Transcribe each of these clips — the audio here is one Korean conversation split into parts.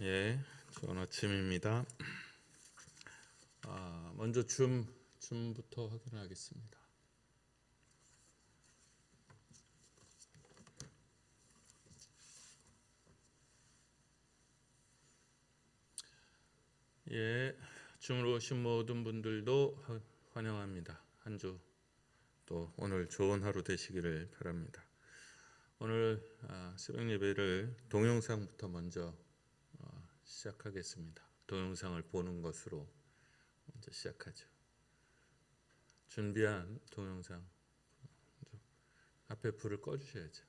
예, 좋은 아침입니다. 먼저 줌부터 확인하겠습니다. 예, 줌으로 오신 모든 분들도 환영합니다. 한 주 또 오늘 좋은 하루 되시기를 바랍니다. 오늘 새벽 예배를 동영상부터 먼저 시작하겠습니다. 동영상을 보는 것으로 먼저 시작하죠. 준비한 동영상 앞에 불을 꺼주셔야죠.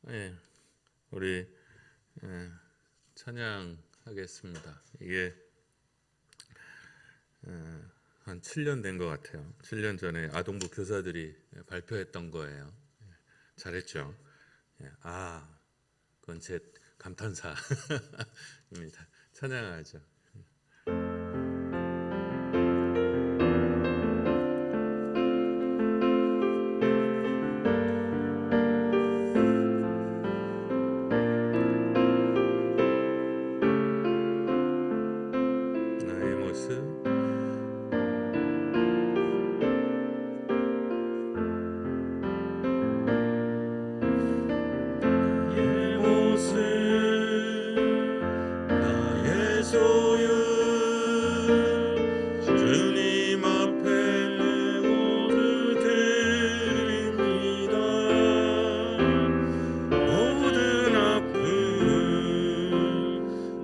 예, 우리 찬양하겠습니다. 이게 한 7년 된 것 같아요. 7년 전에 아동부 교사들이 발표했던 거예요. 잘했죠? 그건 제 감탄사입니다. 찬양하죠. 나의 모습 나의 소유 주님 앞에 모두 드립니다. 모든 아픔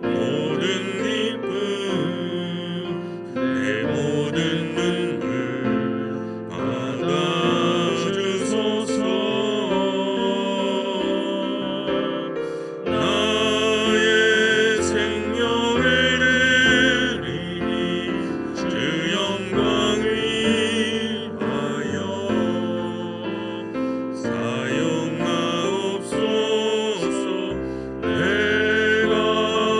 모든 기쁨 내 모든 눈물 받아주소서. 나의 생명을 드리니 주 영광 위하여 사용하옵소서. 내가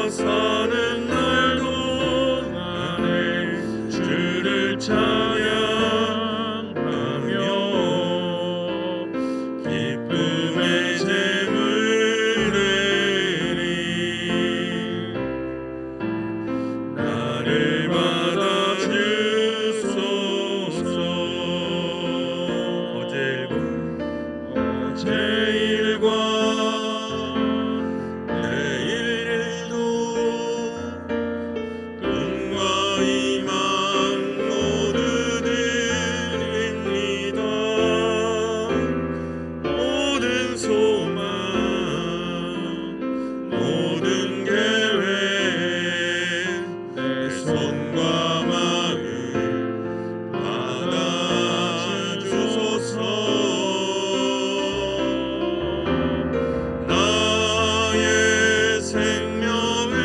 사는 날 동안에 주를 찬양하며 기쁨의 제물 드리 나를 받아주소서. 어제 일과 내일 일도 꿈과 희망 모두 드립니다. 모든 소망 모든 계획 내 손과 마음 받아주소서. 나의 생명을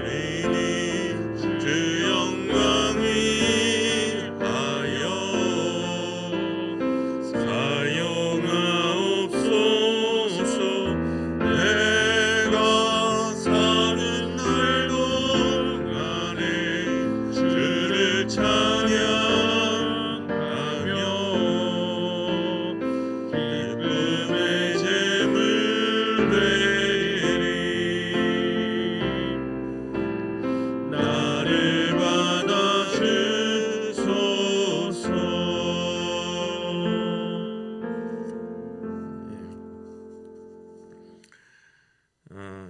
드리니 주 영광 위하여 사용하옵소서. 내가 사는 날 동안에 주를 찬양하며 기쁨의 제물 되리 나를 받아주소서.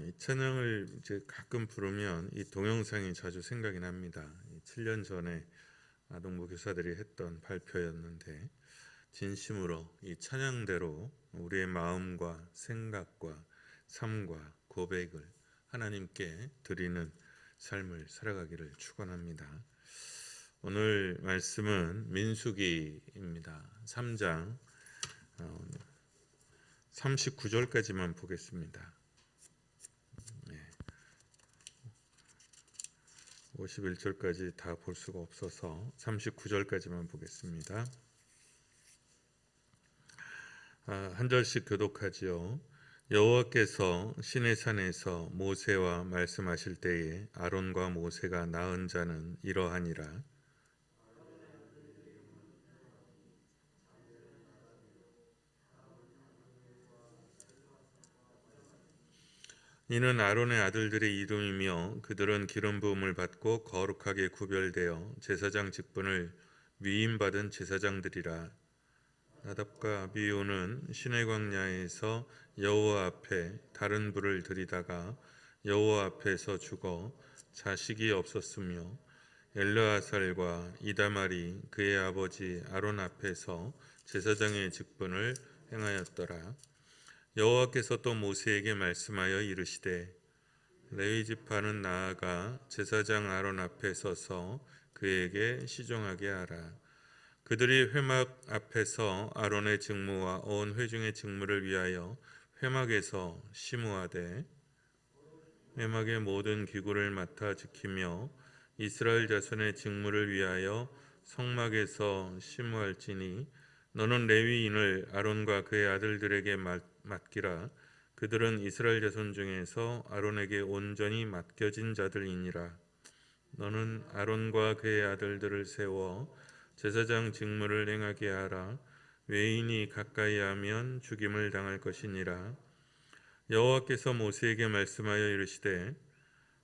이 찬양을 이제 가끔 부르면 이 동영상이 자주 생각이 납니다. 7년 전에 아동부 교사들이 했던 발표였는데 진심으로 이 찬양대로 우리의 마음과 생각과 삶과 고백을 하나님께 드리는 삶을 살아가기를 축원합니다. 오늘 말씀은 민수기입니다. 3장 39절까지만 보겠습니다. 51절까지 다 볼 수가 없어서 39절까지만 보겠습니다. 한 절씩 교독하지요. 여호와께서 시내산에서 모세와 말씀하실 때에 아론과 모세가 낳은 자는 이러하니라. 이는 아론의 아들들의 이름이며 그들은 기름 부음을 받고 거룩하게 구별되어 제사장 직분을 위임받은 제사장들이라. 나답과 아비후는 시내 광야에서 여호와 앞에 다른 불을 들이다가 여호와 앞에서 죽어 자식이 없었으며 엘르아살과 이다말이 그의 아버지 아론 앞에서 제사장의 직분을 행하였더라. 여호와께서 또 모세에게 말씀하여 이르시되 레위 지파는 나아가 제사장 아론 앞에 서서 그에게 시종하게 하라. 그들이 회막 앞에서 아론의 직무와 온 회중의 직무를 위하여 회막에서 심우하되 회막의 모든 기구를 맡아 지키며 이스라엘 자손의 직무를 위하여 성막에서 심우할지니 너는 레위인을 아론과 그의 아들들에게 맡기라. 그들은 이스라엘 자손 중에서 아론에게 온전히 맡겨진 자들이니라. 너는 아론과 그의 아들들을 세워 제사장 직무를 행하게 하라. 외인이 가까이 하면 죽임을 당할 것이니라. 여호와께서 모세에게 말씀하여 이르시되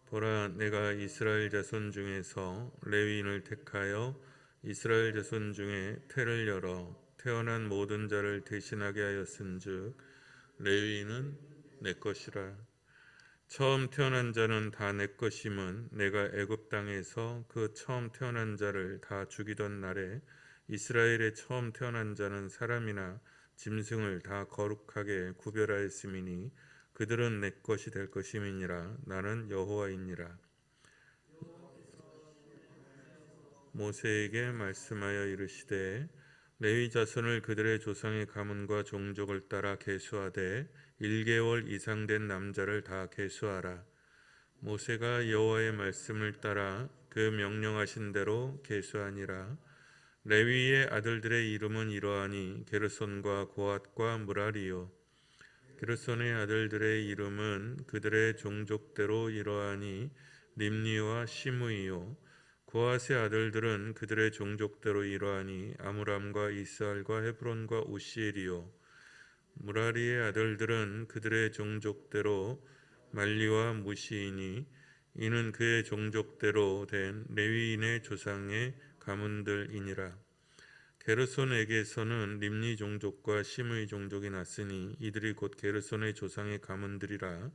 보라, 내가 이스라엘 자손 중에서 레위인을 택하여 이스라엘 자손 중에 태를 열어 태어난 모든 자를 대신하게 하였은즉 레위인은 내 것이라. 처음 태어난 자는 다 내 것임은 내가 애굽 땅에서 그 처음 태어난 자를 다 죽이던 날에 이스라엘의 처음 태어난 자는 사람이나 짐승을 다 거룩하게 구별하였음이니 그들은 내 것이 될 것임이니라. 나는 여호와이니라. 모세에게 말씀하여 이르시되 레위 자손을 그들의 조상의 가문과 종족을 따라 계수하되 1개월 이상 된 남자를 다 계수하라. 모세가 여호와의 말씀을 따라 그 명령하신 대로 계수하니라. 레위의 아들들의 이름은 이러하니 게르손과 고핫과 므라리요. 게르손의 아들들의 이름은 그들의 종족대로 이러하니 림니와 시므이요. 고핫의 아들들은 그들의 종족대로 이러하니 아므람과 이스알과 헤브론과 우시엘이요. 므라리의 아들들은 그들의 종족대로 말리와 무시이니 이는 그의 종족대로 된 레위인의 조상의 가문들이니라. 게르손에게서는 림니 종족과 시므이 종족이 났으니 이들이 곧 게르손의 조상의 가문들이라.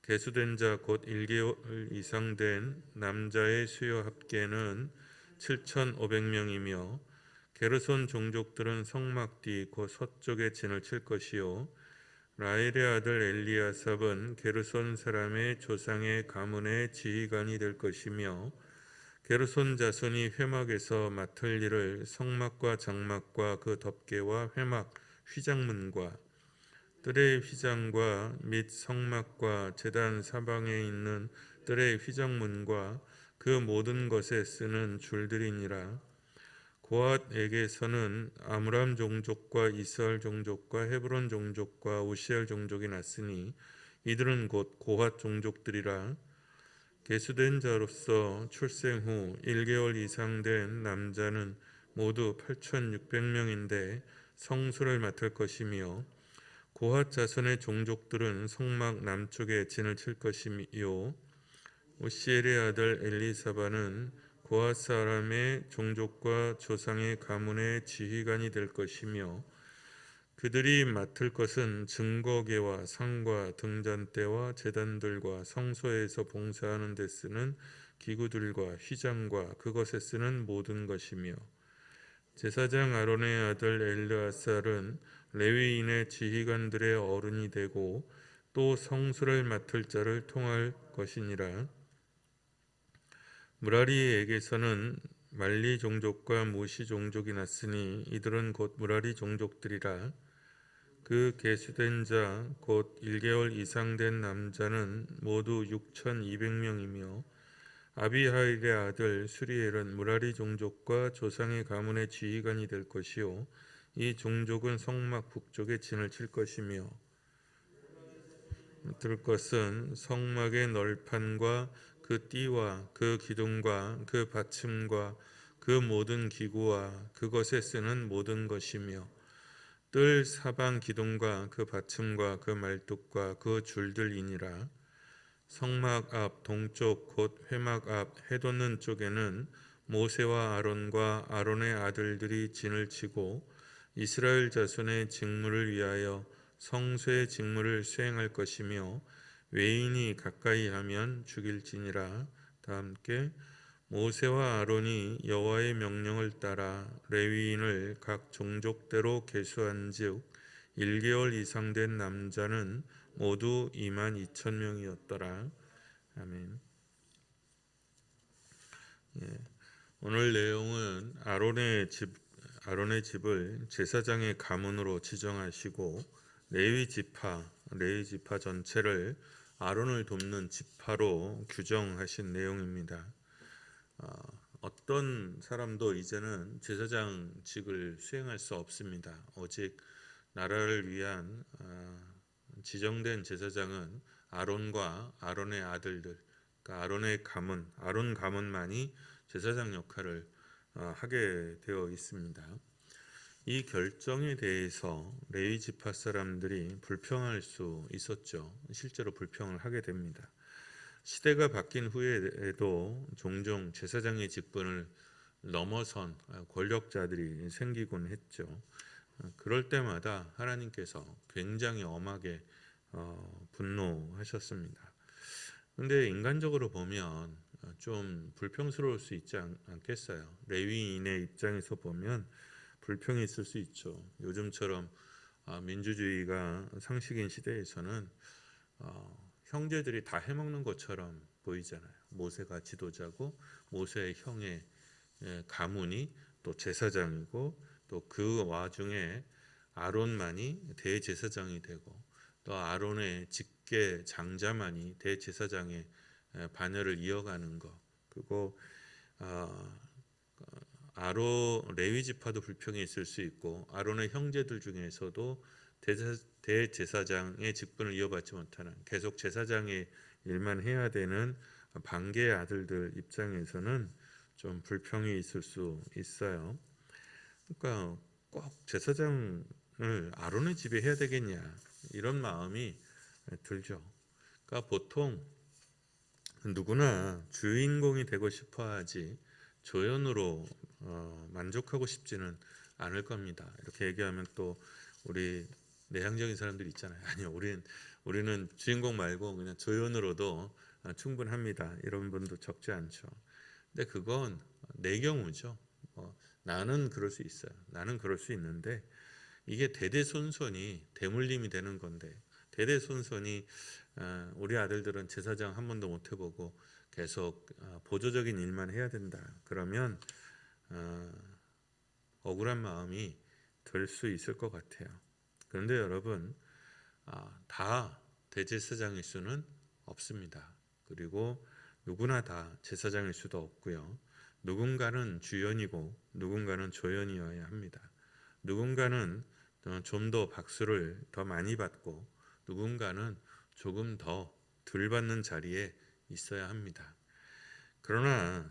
계수된 자 곧 1개월 이상 된 남자의 수요 합계는 7,500명이며 게르손 종족들은 성막 뒤 곧 서쪽에 진을 칠 것이요. 라헬의 아들 엘리아삽은 게르손 사람의 조상의 가문의 지휘관이 될 것이며 게르손 자손이 회막에서 맡을 일을 성막과 장막과 그 덮개와 회막 휘장문과 뜰의 휘장과 및 성막과 제단 사방에 있는 뜰의 휘장문과 그 모든 것에 쓰는 줄들이니라. 고핫에게서는 아므람 종족과 이스알 종족과 헤브론 종족과 우시엘 종족이 났으니 이들은 곧 고핫 종족들이라. 계수된 자로서 출생 후 1개월 이상 된 남자는 모두 8,600명인데 성소를 맡을 것이며 고핫 자손의 종족들은 성막 남쪽에 진을 칠 것이요. 우시엘의 아들 엘리사바는 고핫 사람의 종족과 조상의 가문의 지휘관이 될 것이며 그들이 맡을 것은 증거계와 상과 등잔대와 제단들과 성소에서 봉사하는 데 쓰는 기구들과 휘장과 그것에 쓰는 모든 것이며 제사장 아론의 아들 엘르아살은 레위인의 지휘관들의 어른이 되고 또 성소를 맡을 자를 통할 것이니라. 므라리에게서는 말리 종족과 무시 종족이 났으니 이들은 곧 므라리 종족들이라. 그 계수된 자 곧 1개월 이상 된 남자는 모두 6,200명이며 아비하일의 아들 수리엘은 므라리 종족과 조상의 가문의 지휘관이 될 것이요. 이 종족은 성막 북쪽에 진을 칠 것이며 들 것은 성막의 널판과 그 띠와 그 기둥과 그 받침과 그 모든 기구와 그것에 쓰는 모든 것이며 뜰 사방 기둥과 그 받침과 그 말뚝과 그 줄들이니라. 성막 앞 동쪽 곧 회막 앞 해돋는 쪽에는 모세와 아론과 아론의 아들들이 진을 치고 이스라엘 자손의 직무를 위하여 성소의 직무를 수행할 것이며 외인이 가까이 하면 죽일지니라. 다 함께 모세와 아론이 여호와의 명령을 따라 레위인을 각 종족대로 계수한즉 1개월 이상 된 남자는 모두 22,000명이었더라. 아멘. 오늘 내용은 아론의 집을 제사장의 가문으로 지정하시고 레위 지파 전체를 아론을 돕는 지파로 규정하신 내용입니다. 어떤 사람도 이제는 제사장직을 수행할 수 없습니다. 오직 나라를 위한 지정된 제사장은 아론과 아론의 아들들, 그러니까 아론 가문만이 제사장 역할을 하게 되어 있습니다. 이 결정에 대해서 레위 지파 사람들이 불평할 수 있었죠. 실제로 불평을 하게 됩니다. 시대가 바뀐 후에도 종종 제사장의 직분을 넘어선 권력자들이 생기곤 했죠. 그럴 때마다 하나님께서 굉장히 엄하게 분노하셨습니다. 그런데 인간적으로 보면 좀 불평스러울 수 있지 않겠어요? 레위인의 입장에서 보면 불평이 있을 수 있죠. 요즘처럼 민주주의가 상식인 시대에서는 형제들이 다 해먹는 것처럼 보이잖아요. 모세가 지도자고 모세의 형의 가문이 또 제사장이고 또 그 와중에 아론만이 대제사장이 되고 또 아론의 직계 장자만이 대제사장의 반열을 이어가는 것, 그리고 레위 지파도 불평이 있을 수 있고 아론의 형제들 중에서도 대제사장의 직분을 이어받지 못하는 계속 제사장의 일만 해야 되는 반개의 아들들 입장에서는 좀 불평이 있을 수 있어요. 그러니까 꼭 제사장을 아론의 집에 해야 되겠냐 이런 마음이 들죠. 그러니까 보통 누구나 주인공이 되고 싶어하지 조연으로 만족하고 싶지는 않을 겁니다. 이렇게 얘기하면 또 우리 내향적인 사람들이 있잖아요. 아니요, 우리는 주인공 말고 그냥 조연으로도 충분합니다. 이런 분도 적지 않죠. 근데 그건 내 경우죠. 나는 그럴 수 있어요. 나는 그럴 수 있는데 이게 대대손손이 대물림이 되는 건데 대대손손이 우리 아들들은 제사장 한 번도 못 해보고 계속 보조적인 일만 해야 된다. 그러면 억울한 마음이 들 수 있을 것 같아요. 그런데 여러분, 다 대제사장일 수는 없습니다. 그리고 누구나 다 제사장일 수도 없고요. 누군가는 주연이고 누군가는 조연이어야 합니다. 누군가는 좀 더 박수를 더 많이 받고 누군가는 조금 더 덜 받는 자리에 있어야 합니다. 그러나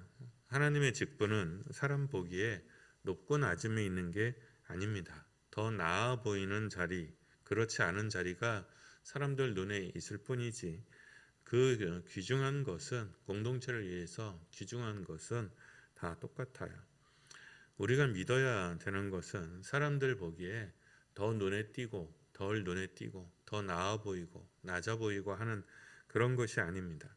하나님의 직분은 사람 보기에 높고 낮음이 있는 게 아닙니다. 더 나아 보이는 자리, 그렇지 않은 자리가 사람들 눈에 있을 뿐이지 그 귀중한 것은 공동체를 위해서 귀중한 것은 다 똑같아요. 우리가 믿어야 되는 것은 사람들 보기에 더 눈에 띄고 덜 눈에 띄고 더 나아 보이고 낮아 보이고 하는 그런 것이 아닙니다.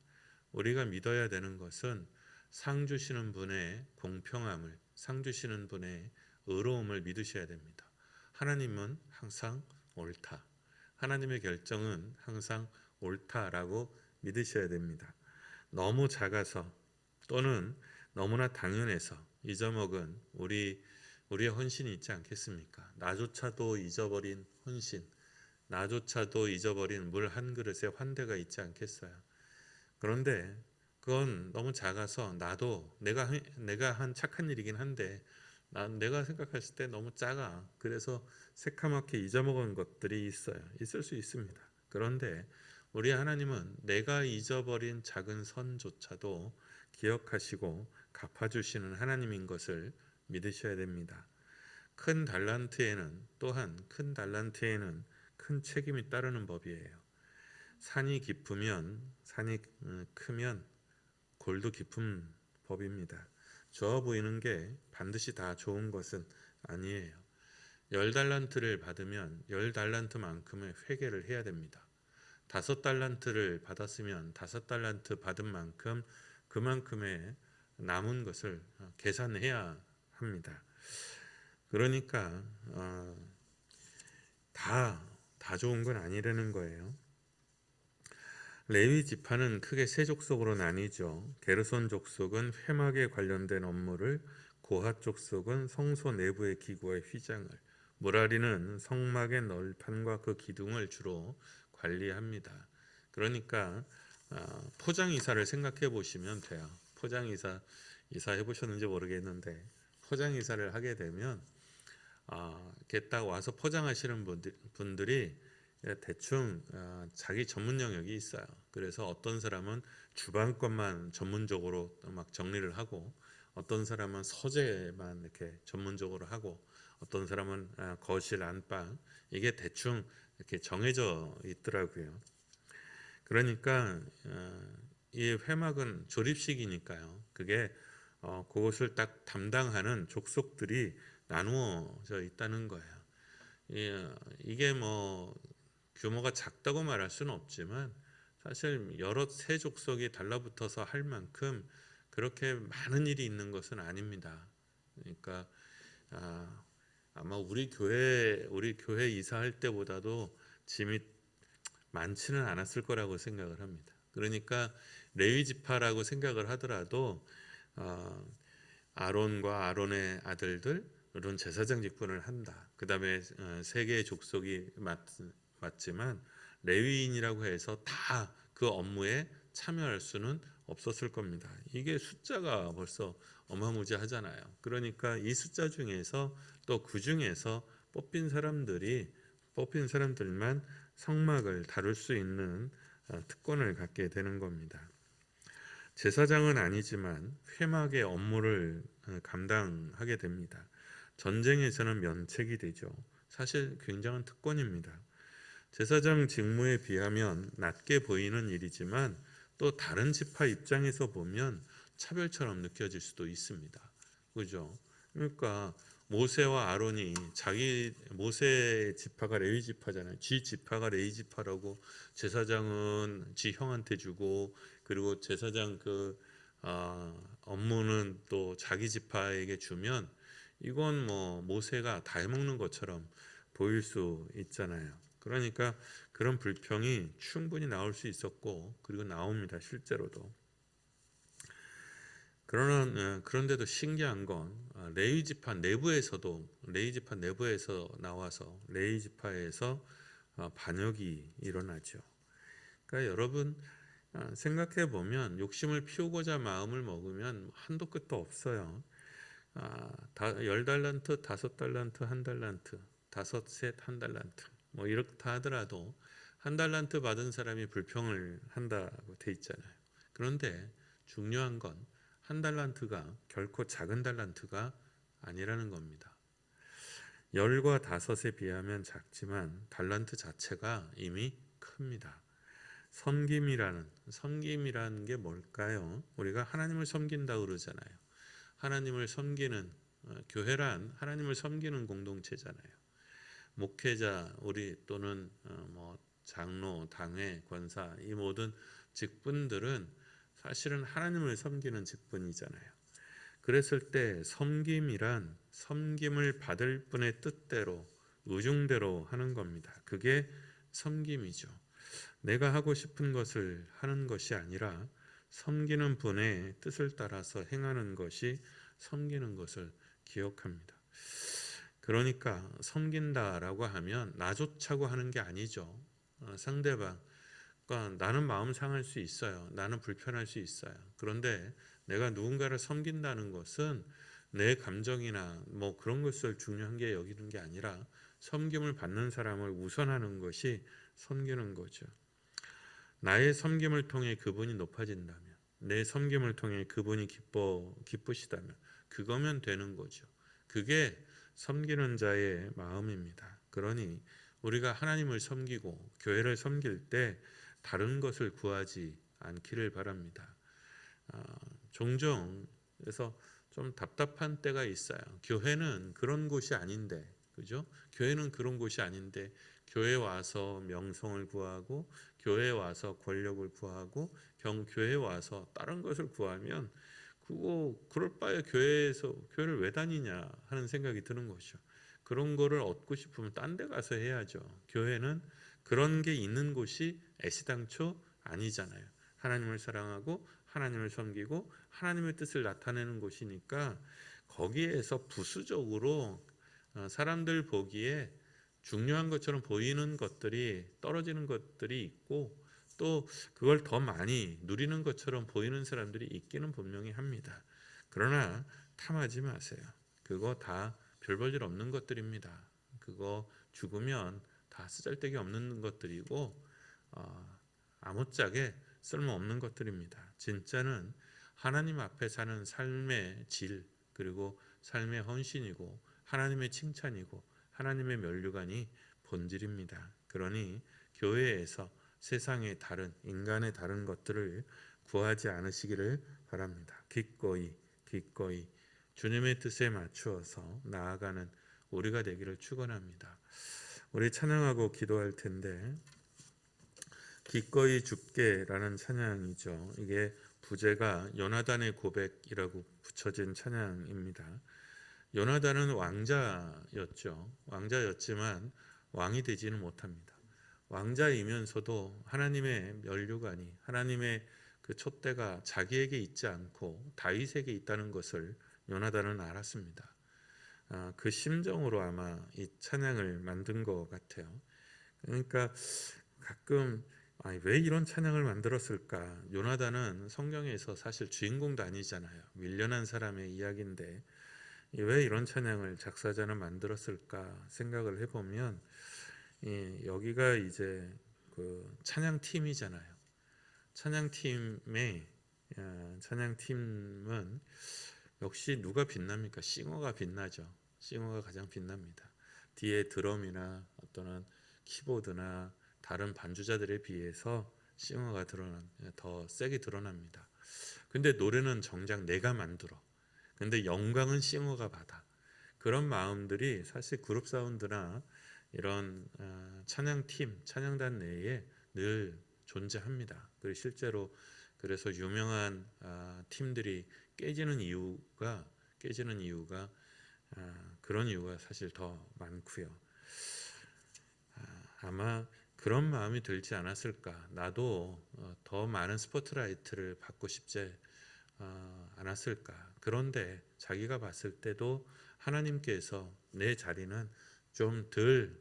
우리가 믿어야 되는 것은 상 주시는 분의 공평함을, 상 주시는 분의 의로움을 믿으셔야 됩니다. 하나님은 항상 옳다. 하나님의 결정은 항상 옳다라고 믿으셔야 됩니다. 너무 작아서 또는 너무나 당연해서 잊어먹은 우리의 헌신이 있지 않겠습니까? 나조차도 잊어버린 헌신, 나조차도 잊어버린 물 한 그릇의 환대가 있지 않겠어요? 그런데 그건 너무 작아서 나도 내가 한 착한 일이긴 한데 내가 생각했을 때 너무 작아. 그래서 새카맣게 잊어먹은 것들이 있을 수 있습니다. 그런데 우리 하나님은 내가 잊어버린 작은 선조차도 기억하시고 갚아주시는 하나님인 것을 믿으셔야 됩니다. 큰 달란트에는 큰 책임이 따르는 법이에요. 산이 크면 골도 깊은 법입니다. 좋아 보이는 게 반드시 다 좋은 것은 아니에요. 10달란트를 받으면 10달란트만큼의 회개를 해야 됩니다. 5달란트를 받았으면 5달란트 받은 만큼 그만큼의 남은 것을 계산해야 합니다. 그러니까 다 좋은 건 아니라는 거예요. 레위 지파는 크게 세 족속으로 나뉘죠. 게르손 족속은 회막에 관련된 업무를, 고핫 족속은 성소 내부의 기구와 휘장을, 무라리는 성막의 널판과 그 기둥을 주로 관리합니다. 그러니까 포장이사를 생각해 보시면 돼요. 포장이사 해보셨는지 모르겠는데 포장이사를 하게 되면 이렇게 딱 와서 포장하시는 분들이 대충 자기 전문 영역이 있어요. 그래서 어떤 사람은 주방 것만 전문적으로 막 정리를 하고, 어떤 사람은 서재만 이렇게 전문적으로 하고, 어떤 사람은 거실, 안방, 이게 대충 이렇게 정해져 있더라고요. 그러니까 이 회막은 조립식이니까요. 그게 그것을 딱 담당하는 족속들이 나누어져 있다는 거예요. 이게 뭐 규모가 작다고 말할 수는 없지만 사실 여러 세 족속이 달라붙어서 할 만큼 그렇게 많은 일이 있는 것은 아닙니다. 그러니까 아마 우리 교회 이사할 때보다도 짐이 많지는 않았을 거라고 생각을 합니다. 그러니까 레위 지파라고 생각을 하더라도 아론과 아론의 아들들은 제사장 직분을 한다. 그 다음에 세 개의 족속이 맞지만 레위인이라고 해서 다 그 업무에 참여할 수는 없었을 겁니다. 이게 숫자가 벌써 어마무지하잖아요. 그러니까 이 숫자 중에서 또 그 중에서 뽑힌 사람들만 성막을 다룰 수 있는 특권을 갖게 되는 겁니다. 제사장은 아니지만 회막의 업무를 감당하게 됩니다. 전쟁에서는 면책이 되죠. 사실 굉장한 특권입니다. 제사장 직무에 비하면 낮게 보이는 일이지만 또 다른 지파 입장에서 보면 차별처럼 느껴질 수도 있습니다. 그죠? 그러니까 모세와 아론이 모세 지파가 레위 지파잖아요. 지 지파가 레위 지파라고 제사장은 지 형한테 주고, 그리고 제사장 업무는 또 자기 지파에게 주면 이건 뭐 모세가 다 해먹는 것처럼 보일 수 있잖아요. 그러니까 그런 불평이 충분히 나올 수 있었고, 그리고 나옵니다. 실제로도. 그런데도 신기한 건 레위 지파 내부에서 나와서 레위 지파에서 반역이 일어나죠. 그러니까 여러분 생각해 보면 욕심을 피우고자 마음을 먹으면 한도 끝도 없어요. 10달란트, 5달란트, 1달란트, 5셋, 1달란트 뭐 이렇다 하더라도 1달란트 받은 사람이 불평을 한다고 돼 있잖아요. 그런데 중요한 건 1달란트가 결코 작은 달란트가 아니라는 겁니다. 10과 5에 비하면 작지만 달란트 자체가 이미 큽니다. 섬김이라는 게 뭘까요? 우리가 하나님을 섬긴다 그러잖아요. 하나님을 섬기는 교회란 하나님을 섬기는 공동체잖아요. 목회자 우리 또는 뭐 장로, 당회, 권사 이 모든 직분들은 사실은 하나님을 섬기는 직분이잖아요. 그랬을 때 섬김이란 섬김을 받을 분의 뜻대로 의중대로 하는 겁니다. 그게 섬김이죠. 내가 하고 싶은 것을 하는 것이 아니라 섬기는 분의 뜻을 따라서 행하는 것이 섬기는 것을 기억합니다. 그러니까 섬긴다라고 하면 나 좋자고 하는 게 아니죠. 상대방, 그러니까 나는 마음 상할 수 있어요. 나는 불편할 수 있어요. 그런데 내가 누군가를 섬긴다는 것은 내 감정이나 뭐 그런 것을 중요한 게 여기는 게 아니라 섬김을 받는 사람을 우선하는 것이 섬기는 거죠. 나의 섬김을 통해 그분이 높아진다면, 내 섬김을 통해 그분이 기쁘시다면 그거면 되는 거죠. 그게 섬기는 자의 마음입니다. 그러니 우리가 하나님을 섬기고 교회를 섬길 때 다른 것을 구하지 않기를 바랍니다. 종종 그래서 좀 답답한 때가 있어요. 교회는 그런 곳이 아닌데, 그죠? 교회는 그런 곳이 아닌데 교회 와서 명성을 구하고 교회 와서 권력을 구하고 교회 와서 다른 것을 구하면 그럴 바에 교회를 왜 다니냐 하는 생각이 드는 것이죠. 그런 거를 얻고 싶으면 딴 데 가서 해야죠. 교회는 그런 게 있는 곳이 애시당초 아니잖아요. 하나님을 사랑하고 하나님을 섬기고 하나님의 뜻을 나타내는 곳이니까 거기에서 부수적으로 사람들 보기에 중요한 것처럼 보이는 것들이 떨어지는 것들이 있고 또 그걸 더 많이 누리는 것처럼 보이는 사람들이 있기는 분명히 합니다. 그러나 탐하지 마세요. 그거 다 별 볼 일 없는 것들입니다. 그거 죽으면 다 쓰잘데기 없는 것들이고 아무짝에 쓸모없는 것들입니다. 진짜는 하나님 앞에 사는 삶의 질 그리고 삶의 헌신이고 하나님의 칭찬이고 하나님의 면류관이 본질입니다. 그러니 교회에서 세상의 다른 인간의 다른 것들을 구하지 않으시기를 바랍니다. 기꺼이 주님의 뜻에 맞추어서 나아가는 우리가 되기를 축원합니다. 우리 찬양하고 기도할 텐데 기꺼이 죽게라는 찬양이죠. 이게 부제가 요나단의 고백이라고 붙여진 찬양입니다. 요나단은 왕자였죠. 왕자였지만 왕이 되지는 못합니다. 왕자이면서도 하나님의 면류관이 하나님의 그 촛대가 자기에게 있지 않고 다윗에게 있다는 것을 요나단은 알았습니다. 그 심정으로 아마 이 찬양을 만든 것 같아요. 그러니까 가끔 왜 이런 찬양을 만들었을까? 요나단은 성경에서 사실 주인공도 아니잖아요. 밀려난 사람의 이야기인데 왜 이런 찬양을 작사자는 만들었을까 생각을 해보면 여기가 이제 그 찬양팀이잖아요. 찬양팀은 역시 누가 빛납니까? 싱어가 빛나죠. 싱어가 가장 빛납니다. 뒤에 드럼이나 어떤 키보드나 다른 반주자들에 비해서 싱어가 더 세게 드러납니다. 근데 노래는 정작 내가 만들어. 근데 영광은 싱어가 받아. 그런 마음들이 사실 그룹 사운드나 이런 찬양팀, 찬양단 내에 늘 존재합니다. 그리고 실제로 그래서 유명한 팀들이 깨지는 이유가 그런 이유가 사실 더 많고요. 아마 그런 마음이 들지 않았을까. 나도 더 많은 스포트라이트를 받고 싶지 않았을까. 그런데 자기가 봤을 때도 하나님께서 내 자리는 좀 덜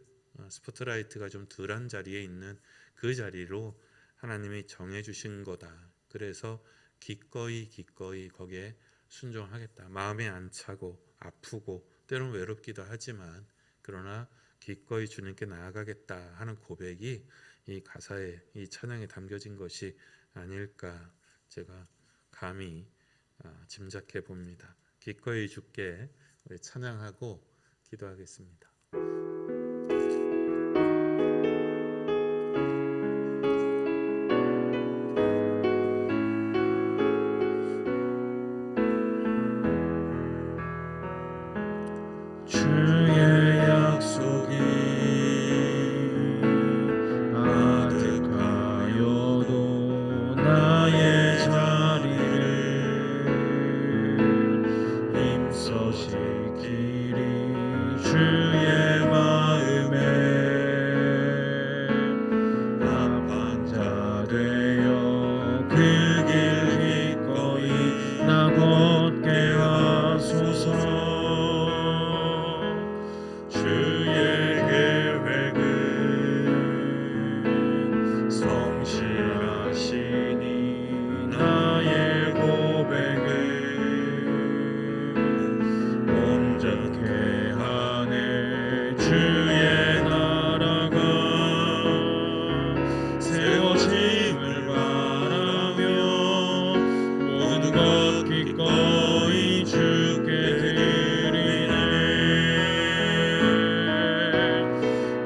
스포트라이트가 좀 덜한 자리에 있는 그 자리로 하나님이 정해주신 거다. 그래서 기꺼이 거기에 순종하겠다. 마음에 안 차고 아프고 때로는 외롭기도 하지만 그러나 기꺼이 주님께 나아가겠다 하는 고백이 이 가사에 이 찬양에 담겨진 것이 아닐까 제가 감히 짐작해 봅니다. 기꺼이 주께 우리 찬양하고 기도하겠습니다.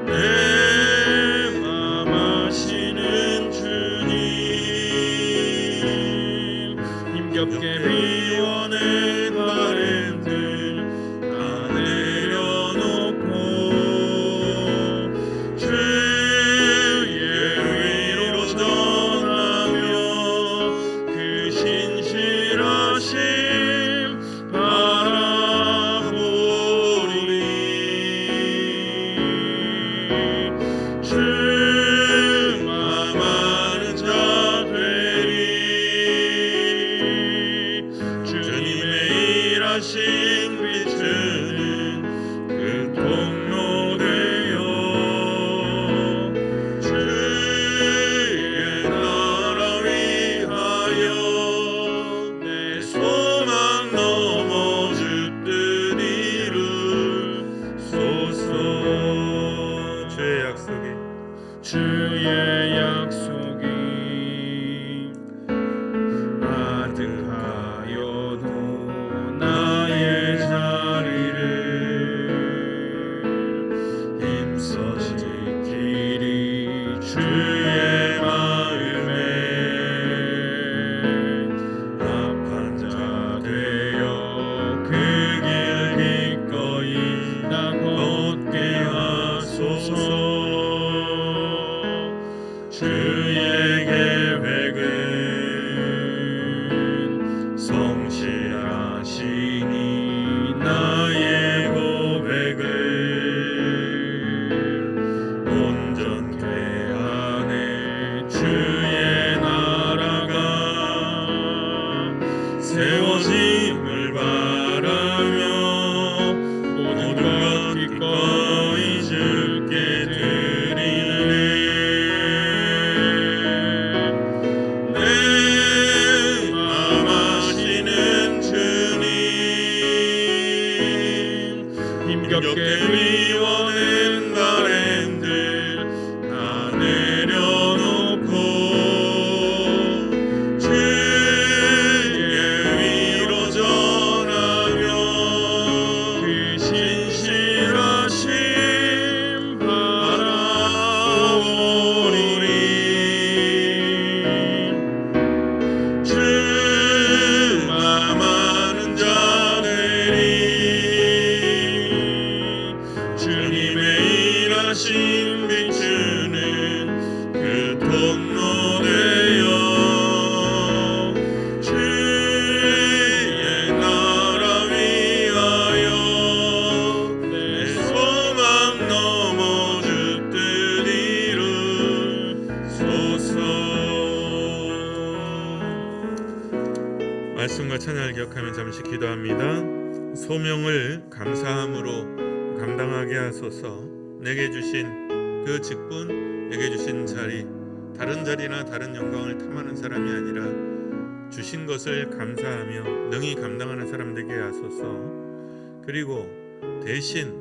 내 맘 아시는 주의 계획은 성실하시니 나의 고백을 온전케 하네. 주의 나라가 세워짐을 바라며 모든 것 기꺼이 주께 드리네. 내 마음 아시는 주님, 힘겹게 미워낸 바램들 다 내려놓고 주의 위로 전하며 그 신실하심 바라오리. 주 마음 아는 자들이 주님의 일하심 비추는 그 통로 되어 주의 나라 위하여 내 소망 넘어 주 뜻 이루소서. 말씀과 찬양을 기억하며 잠시 기도합니다. 소명을 감사함으로 감당하게 하소서. 내게 주신 그 직분, 내게 주신 자리, 다른 자리나 다른 영광을 탐하는 사람이 아니라 주신 것을 감사하며 능히 감당하는 사람 되게 하소서. 그리고 대신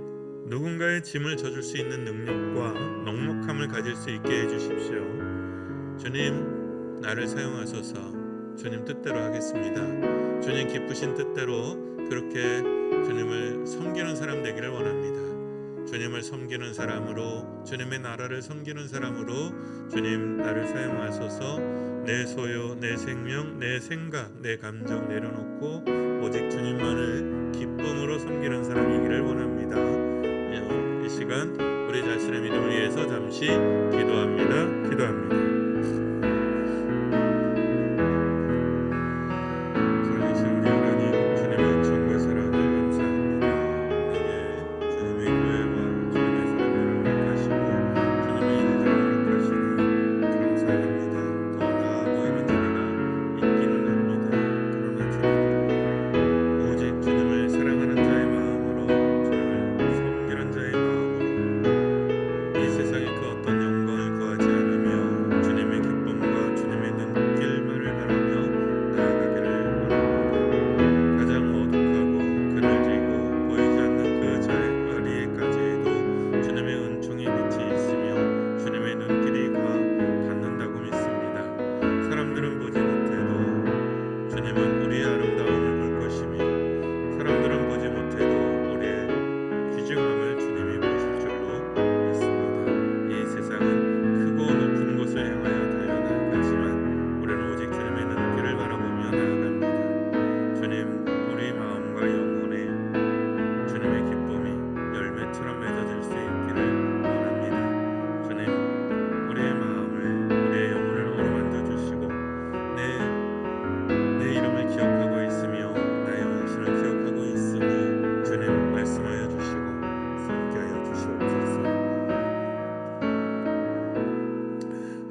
누군가의 짐을 져줄 수 있는 능력과 넉넉함을 가질 수 있게 해주십시오. 주님, 나를 사용하소서. 주님 뜻대로 하겠습니다. 주님 기쁘신 뜻대로 그렇게 주님을 섬기는 사람 되기를 원합니다. 주님을 섬기는 사람으로, 주님의 나라를 섬기는 사람으로 주님 나를 사용하소서. 내 소유, 내 생명, 내 생각, 내 감정 내려놓고 오직 주님만을 기쁨으로 섬기는 사람이기를 원합니다. 이 시간 우리 자신의 믿음을 위해서 잠시 기도합니다.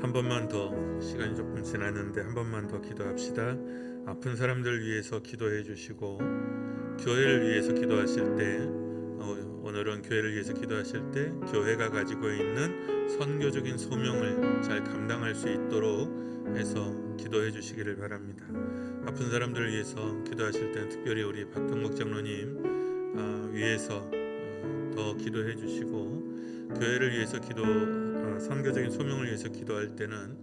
한 번만 더, 시간이 조금 지났는데 한 번만 더 기도합시다. 아픈 사람들 위해서 기도해 주시고, 교회를 위해서 기도하실 때, 오늘은 교회를 위해서 기도하실 때 교회가 가지고 있는 선교적인 소명을 잘 감당할 수 있도록 해서 기도해 주시기를 바랍니다. 아픈 사람들을 위해서 기도하실 때 특별히 우리 박경목 장로님 위해서 더 기도해 주시고, 교회를 위해서 선교적인 소명을 위해서 기도할 때는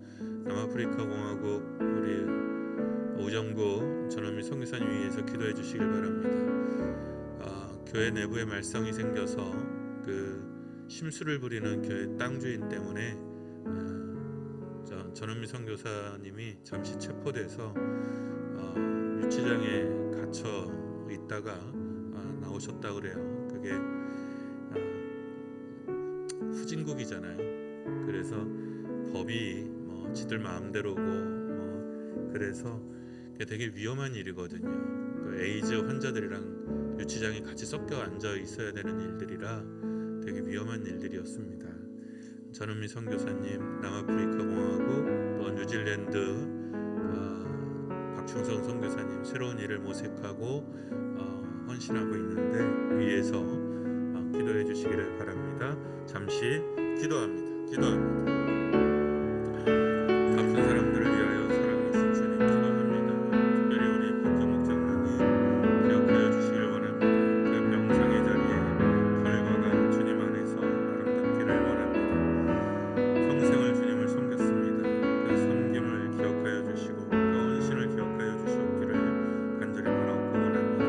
남아프리카 공화국 우리 오정구 전원미 선교사님 위해서 기도해 주시길 바랍니다. 교회 내부에 말썽이 생겨서 그 심술을 부리는 교회 땅 주인 때문에 전원미 선교사님이 잠시 체포돼서 유치장에 갇혀 있다가 나오셨다 그래요. 그게 후진국이잖아요. 그래서 법이 지들 마음대로고 그래서 그게 되게 위험한 일이거든요. 그 에이즈 환자들이랑 유치장이 같이 섞여 앉아 있어야 되는 일들이라 되게 위험한 일들이었습니다. 전은미 선교사님, 남아프리카 공화국, 또 뉴질랜드 박충성 선교사님 새로운 일을 모색하고 헌신하고 있는데 위에서 기도해 주시기를 바랍니다. 잠시 기도합니다. 갚은 사람들을 위하여 살아계신 주님 기도합니다. 특별히 우리 박경목 장로님 기억하여 주시기를 원합니다. 그 병상의 자리에 결과가 주님 안에서 아름답기를 원합니다. 평생을 주님을 섬겼습니다. 그 섬김을 기억하여 주시고 그 헌신을 기억하여 주시옵기를 간절히 바라고 원합니다.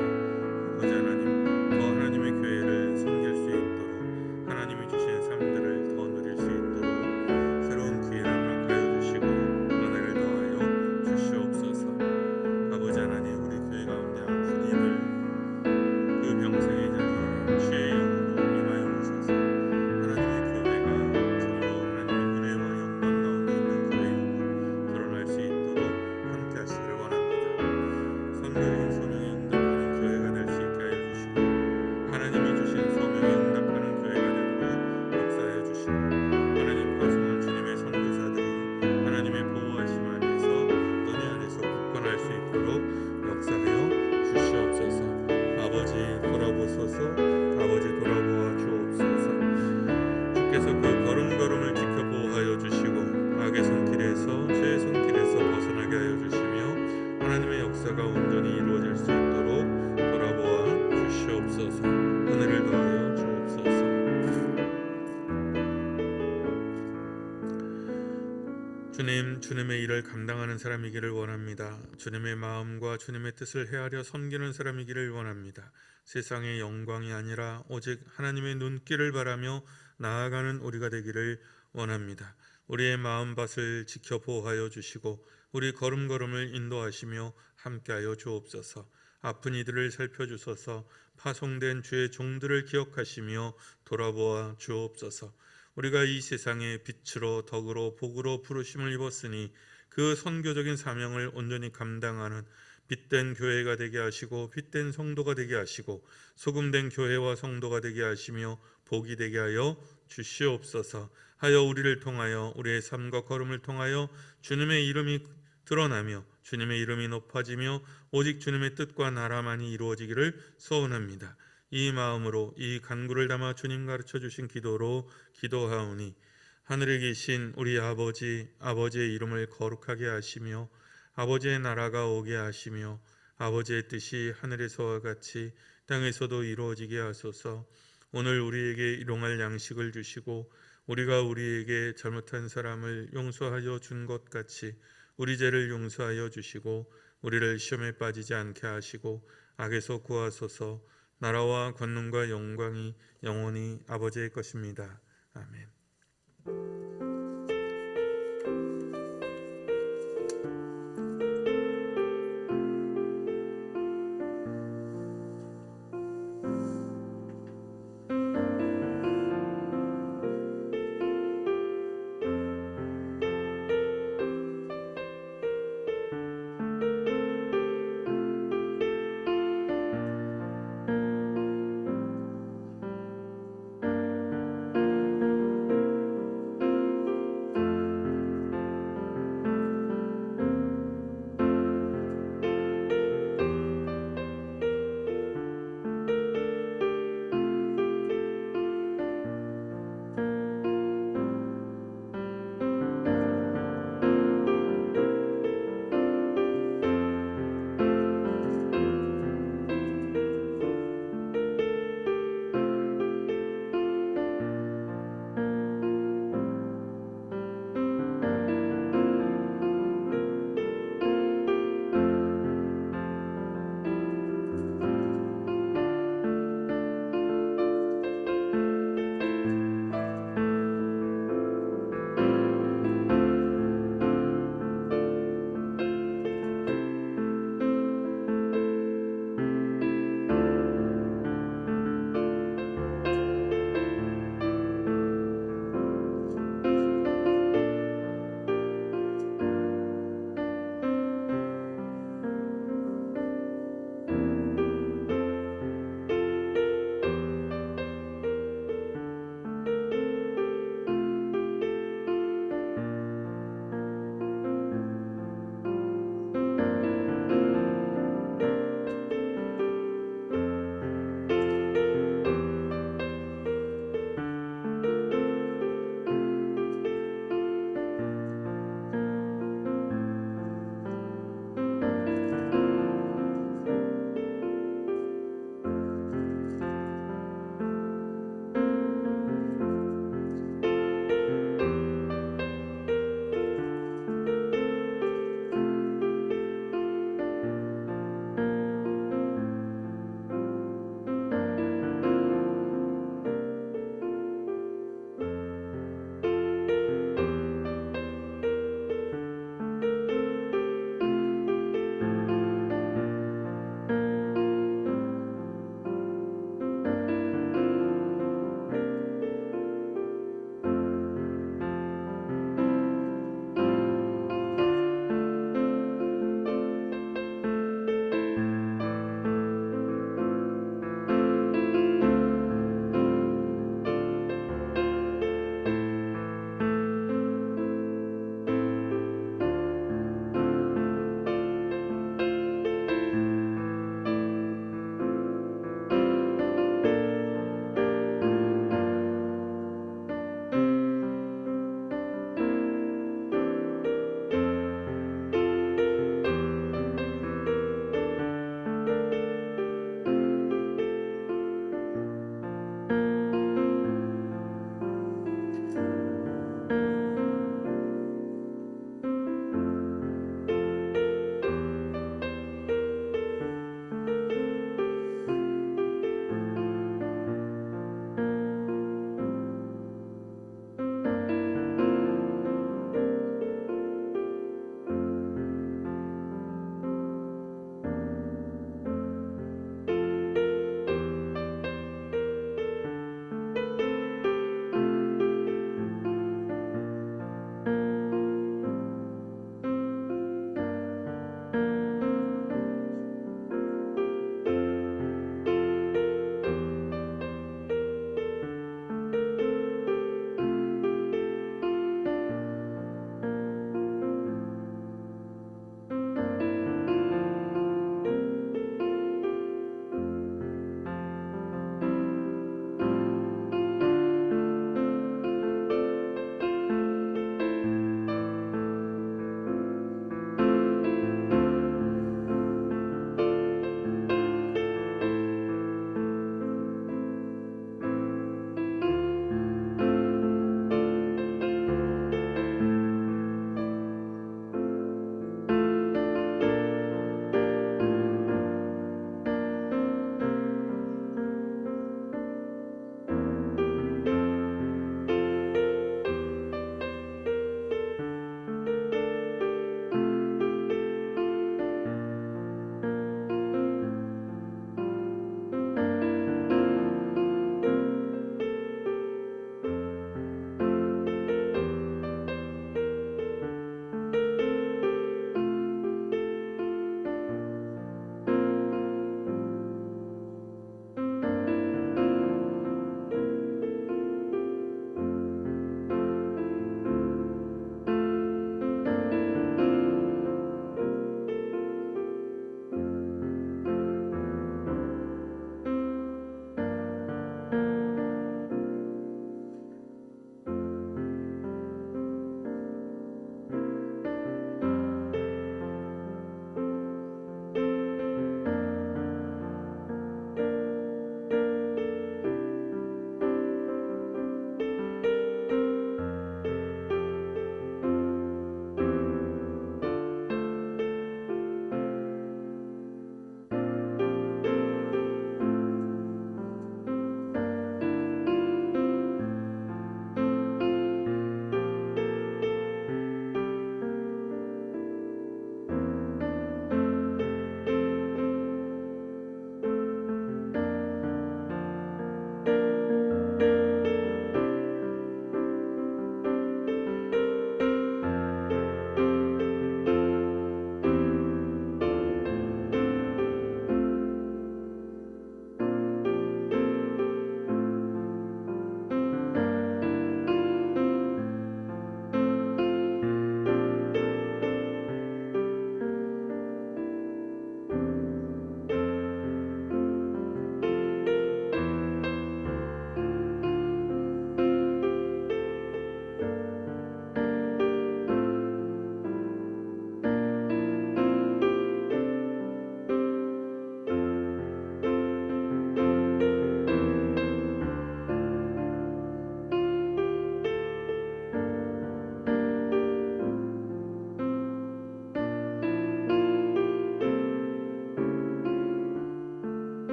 아버지 하나님, 더 하나님의 교회를 섬길 수 있도록 하나님이 주신 삶들을 더 누릴 수 있도록 새로운 기회를 허락하여 주시고 은혜를 더하여 주시옵소서. 아버지 하나님, 우리 교회 가운데 아픈 이들 그 병상의 자리에 주의 영으로 임하여 오셔서 하나님의 교회가 전부 하나님의 은혜와 영광 가운데 있는 교회이고 드러날 수 있도록 함께 하시기를 원합니다. 선교인 소명에 응답하는 교회가 될 수 있게 하여 주시고 하나님이 주신 소명에 응답하는 교회가 되도록 역사하여 주시고 하나님 파송한 주님의 선교사들이 하나님의 보호하심 안에서 은혜 안에서 굳건할 수 있도록 역사하여 주시옵소서. 아버지 돌아보소서. 아버지 돌아보아 주옵소서. 주께서 그 걸음걸음을 지켜 보호하여 주시고 악의 손길에서 죄의 손길에서 벗어나게 하여 주시며 하나님의 역사가 온전히 이루어질 수 있도록 돌아보아 주시옵소서. 은혜를 더하여 주옵소서. 주님, 주님의 일을 감당하는 사람이기를 원합니다. 주님의 마음과 주님의 뜻을 헤아려 섬기는 사람이기를 원합니다. 세상의 영광이 아니라 오직 하나님의 눈길을 바라며 나아가는 우리가 되기를 원합니다. 우리의 마음밭을 지켜 보호하여 주시고 우리 걸음걸음을 인도하시며 함께하여 주옵소서. 아픈 이들을 살펴주소서. 파송된 주의 종들을 기억하시며 돌아보아 주옵소서. 우리가 이 세상의 빛으로 덕으로 복으로 부르심을 입었으니 그 선교적인 사명을 온전히 감당하는 빛된 교회가 되게 하시고 빛된 성도가 되게 하시고 소금된 교회와 성도가 되게 하시며 복이 되게 하여 주시옵소서. 하여 우리를 통하여 우리의 삶과 걸음을 통하여 주님의 이름이 드러나며 주님의 이름이 높아지며 오직 주님의 뜻과 나라만이 이루어지기를 소원합니다. 이 마음으로 이 간구를 담아 주님 가르쳐 주신 기도로 기도하오니 하늘에 계신 우리 아버지, 아버지의 이름을 거룩하게 하시며 아버지의 나라가 오게 하시며 아버지의 뜻이 하늘에서와 같이 땅에서도 이루어지게 하소서. 오늘 우리에게 일용할 양식을 주시고 우리가 우리에게 잘못한 사람을 용서하여 준 것 같이 우리 죄를 용서하여 주시고 우리를 시험에 빠지지 않게 하시고 악에서 구하소서. 나라와 권능과 영광이 영원히 아버지의 것입니다. 아멘.